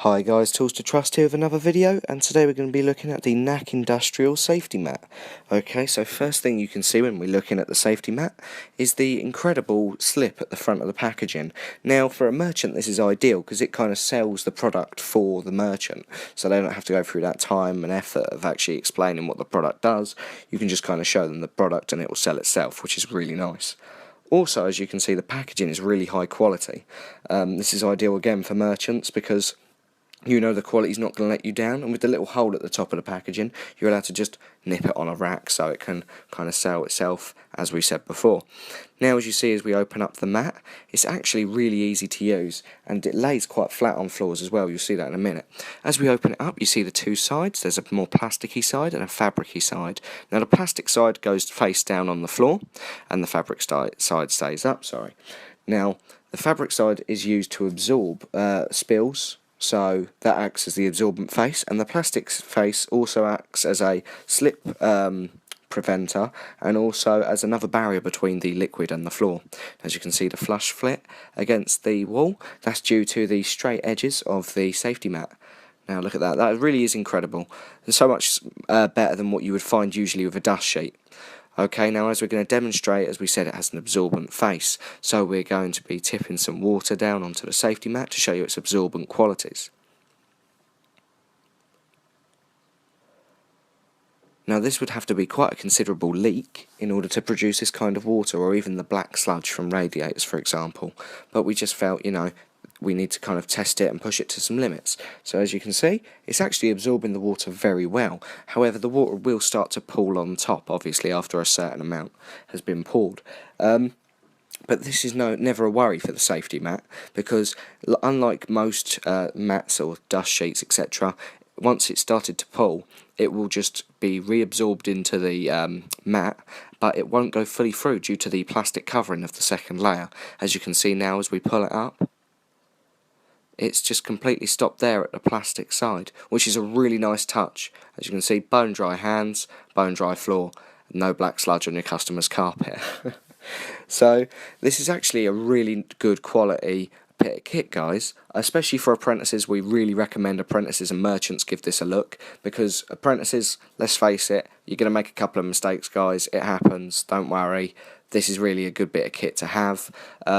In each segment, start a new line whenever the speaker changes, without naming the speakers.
Hi guys, Tools2 here with another video, and today we're going to be looking at the NAC Industrial safety mat. Okay, so first thing you can see when we're looking at the safety mat is the incredible slip at the front of the packaging. Now for a merchant this is ideal because it kind of sells the product for the merchant, so they don't have to go through that time and effort of actually explaining what the product does. You can just kind of show them the product and it will sell itself, which is really nice. Also, as you can see, the packaging is really high quality. This is ideal again for merchants because you know the quality's not going to let you down, and with the little hole at the top of the packaging you're allowed to just nip it on a rack so it can kind of sell itself, as we said before. Now as you see, as we open up the mat, it's actually really easy to use and it lays quite flat on floors as well. You'll see that in a minute. As we open it up you see the two sides. There's a more plasticky side and a fabricy side. Now the plastic side goes face down on the floor and the fabric side stays up. Now the fabric side is used to absorb spills, so that acts as the absorbent face, and the plastic face also acts as a slip preventer and also as another barrier between the liquid and the floor. As you can see, the flush fit against the wall, that's due to the straight edges of the safety mat. Now look at that, that really is incredible and so much better than what you would find usually with a dust sheet. Okay, now as we're going to demonstrate, as we said, it has an absorbent face, so we're going to be tipping some water down onto the safety mat to show you its absorbent qualities. Now this would have to be quite a considerable leak in order to produce this kind of water, or even the black sludge from radiators for example, but we just felt, we need to kind of test it and push it to some limits. So as you can see, it's actually absorbing the water very well. However, the water will start to pool on top, obviously, after a certain amount has been poured. But this is never a worry for the safety mat, because unlike most mats or dust sheets, etc., once it's started to pull, it will just be reabsorbed into the mat, but it won't go fully through due to the plastic covering of the second layer. As you can see now, as we pull it up, it's just completely stopped there at the plastic side, which is a really nice touch. As you can see, bone dry hands, bone dry floor, no black sludge on your customer's carpet. So this is actually a really good quality bit of kit, guys, especially for apprentices. We really recommend apprentices and merchants give this a look, because apprentices, let's face it, you're going to make a couple of mistakes, guys. It happens, don't worry. This is really a good bit of kit to have.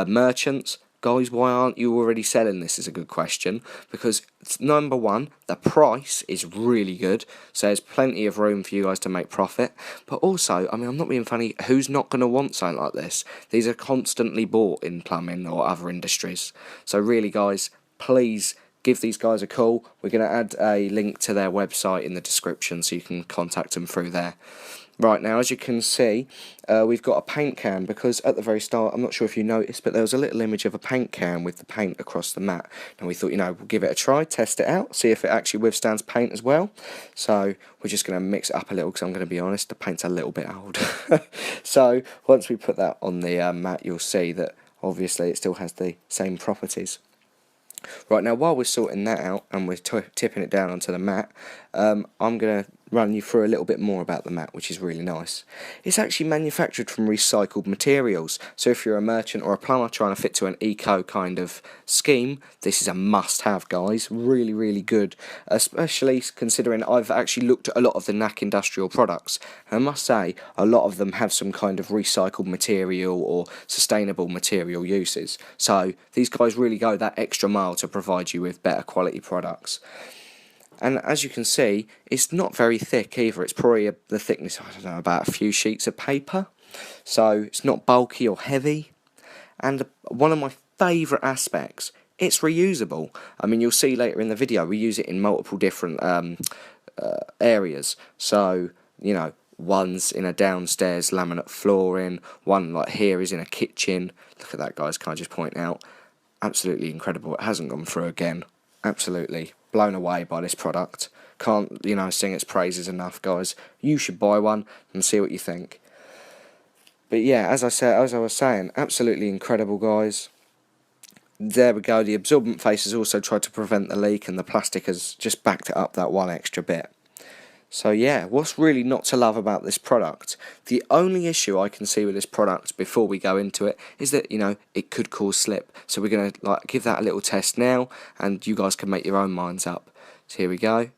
Merchants, guys, why aren't you already selling this is a good question, because number one, the price is really good, so there's plenty of room for you guys to make profit. But also, I mean, I'm not being funny, who's not going to want something like this? These are constantly bought in plumbing or other industries. So really, guys, please give these guys a call. We're going to add a link to their website in the description so you can contact them through there. Right, now as you can see, we've got a paint can, because at the very start, I'm not sure if you noticed, but there was a little image of a paint can with the paint across the mat. And we thought, we'll give it a try, test it out, see if it actually withstands paint as well. So we're just going to mix it up a little, because I'm going to be honest, the paint's a little bit old. So once we put that on the mat, you'll see that obviously it still has the same properties. Right, now while we're sorting that out and we're tipping it down onto the mat, I'm going to run you through a little bit more about the mat, which is really nice. It's actually manufactured from recycled materials, so if you're a merchant or a plumber trying to fit to an eco kind of scheme, this is a must-have, guys. Really, really good, especially considering I've actually looked at a lot of the NAC Industrial products, and I must say a lot of them have some kind of recycled material or sustainable material uses, so these guys really go that extra mile to provide you with better quality products. And as you can see, it's not very thick either. It's probably the thickness, I don't know, about a few sheets of paper. So it's not bulky or heavy. And one of my favourite aspects, it's reusable. I mean, you'll see later in the video, we use it in multiple different areas. So, one's in a downstairs laminate flooring, one like here is in a kitchen. Look at that, guys, can I just point out? Absolutely incredible. It hasn't gone through again. Absolutely blown away by this product. Can't sing its praises enough, guys. You should buy one and see what you think. But yeah, as I was saying, absolutely incredible, guys. There we go. The absorbent face has also tried to prevent the leak, and the plastic has just backed it up that one extra bit. So yeah, what's really not to love about this product? The only issue I can see with this product before we go into it is that, you know, it could cause slip. So we're going to give that a little test now, and you guys can make your own minds up. So here we go.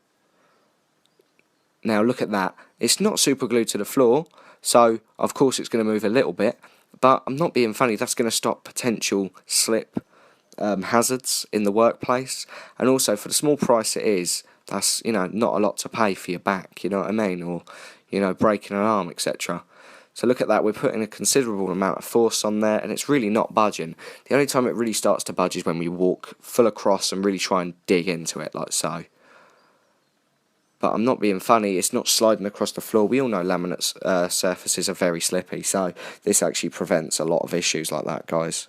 Now look at that. It's not super glued to the floor, so of course it's going to move a little bit, but I'm not being funny, that's going to stop potential slip hazards in the workplace. And also, for the small price it is, that's, you know, not a lot to pay for your back, you know what I mean, or, you know, breaking an arm, etc. So look at that, we're putting a considerable amount of force on there, and it's really not budging. The only time it really starts to budge is when we walk full across and really try and dig into it, like so. But I'm not being funny, it's not sliding across the floor. We all know laminate surfaces are very slippy, so this actually prevents a lot of issues like that, guys.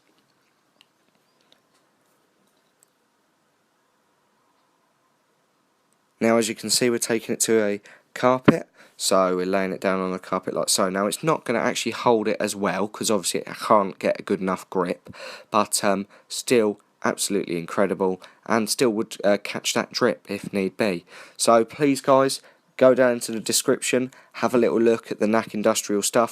Now, as you can see, we're taking it to a carpet, so we're laying it down on the carpet like so. Now, it's not going to actually hold it as well, because obviously it can't get a good enough grip, but still absolutely incredible, and still would catch that drip if need be. So please, guys, go down into the description, have a little look at the NAC Industrial stuff.